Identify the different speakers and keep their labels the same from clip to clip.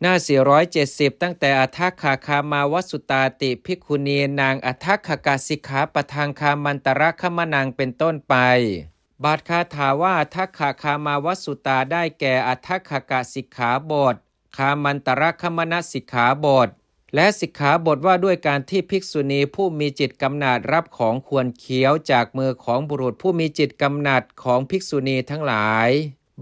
Speaker 1: หน้า470ตั้งแต่อัฏฐคาคามาวสุตาติภิกขุณีนางอัฏฐคกสิกขาปทางคามันตระคมนังเป็นต้นไปบาทคาถาว่าอัฏฐคาคามาวสุตาได้แก่อัฏฐคกสิกขาบทคามันตระคมนสิกขาบทและสิกขาบทว่าด้วยการที่ภิกษุณีผู้มีจิตกำหนัดรับของควรเคี้ยวจากมือของบุรุษผู้มีจิตกำหนัดของภิกษุณีทั้งหลาย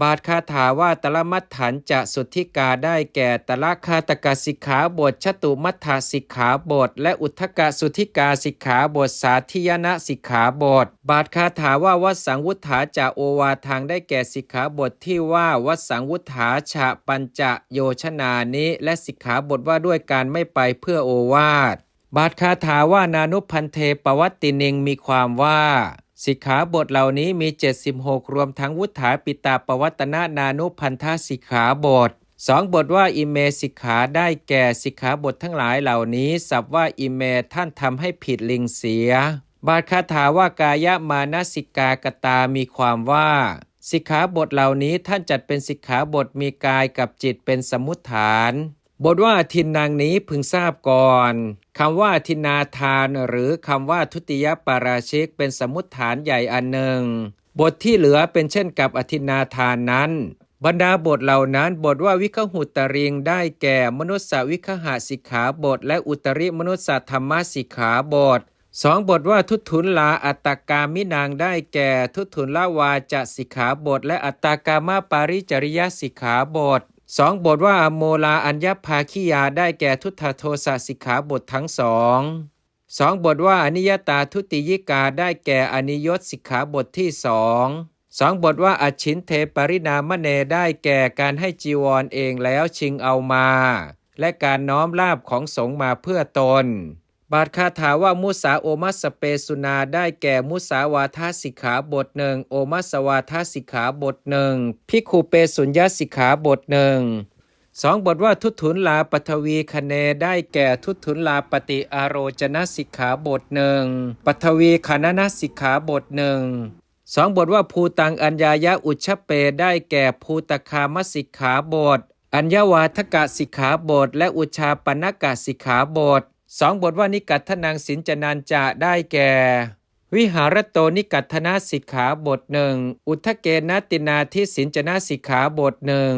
Speaker 1: บาทคาถาว่าตละมัฏฐันจะสุทธิกาได้แก่ตละคาตกสิกขาบทชตุมัฏฐสิกขาบทและอุทธกสุทธิกาสิกขาบทสาธิยนะสิกขาบทบาทคาถาว่าวัดสังวุฒาจะโอวาทางได้แก่สิกขาบทที่ว่าวัดสังวุฒาฉะปัญจโยชนานิและสิกขาบทว่าด้วยการไม่ไปเพื่อโอวาทบาทคาถาว่านานุพันเทปวัตตินิงมีความว่าสิกขาบทเหล่านี้มี76รวมทั้งวุฒาปิตาปวัตนานานุพันธสิกขาบท2บทว่าอิเมสิกขาได้แก่สิกขาบททั้งหลายเหล่านี้ศัพท์ว่าอิเมท่านทำให้ผิดลิงเสียบาทคาถาว่ากายมานสิกากตามีความว่าสิกขาบทเหล่านี้ท่านจัดเป็นสิกขาบทมีกายกับจิตเป็นสมมุติฐานบทว่าอทินนางนี้พึงทราบก่อนคำว่าอทินาทานหรือคำว่าทุติยปาราชิกเป็นสมมุติฐานใหญ่อันหนึ่งบทที่เหลือเป็นเช่นกับอทินาทานนั้นบรรดาบทเหล่านั้นบทว่าวิคหุตริงได้แก่มนุสสวิคหะสิกขาบทและอุตริมนุสสธรรมสิกขาบท2บทว่าทุตุนลาอัตตกามินางได้แก่ทุตุนลาวาจสิกขาบทและอัตตกามาปาริจริยสิกขาบท2บทว่าอโมลาอัญญภาคิยาได้แก่ทุตถโทสสิกขาบททั้ง2บทว่าอนิยตาทุติยิกาได้แก่อนิยตสิกขาบทที่2บทว่าอชินเทปรินามเนได้แก่การให้จีวรเองแล้วชิงเอามาและการน้อมลาภของสงฆ์มาเพื่อตนบาทคาถาว่ามุสาโอมัสเปสุนาได้แก่มุสาวาทสิกขาบทหนึ่งโอมัสวาทสิกขาบทหนึ่งภิกขุเปสุญญสิกขาบทหนึ่งบทว่าทุตุนลาปทวีคเนได้แก่ทุตุนลาปฏิอโรจนสิกขาบทหนึ่งปทวีคณนสิกขาบทหนึ่งบทว่าภูตังอัญญายะอุชเปได้แก่ภูตคามสิกขาบทอัญญวาทกสิกขาบทและอุชาปนกสิกขาบทบทว่านิกัตถนังสินจนันจะได้แก่วิหารโตนิกัตถนาสิกขาบทหนึ่งอุทธเกณตินาทิสินจนาสิกขาบทหนึ่ง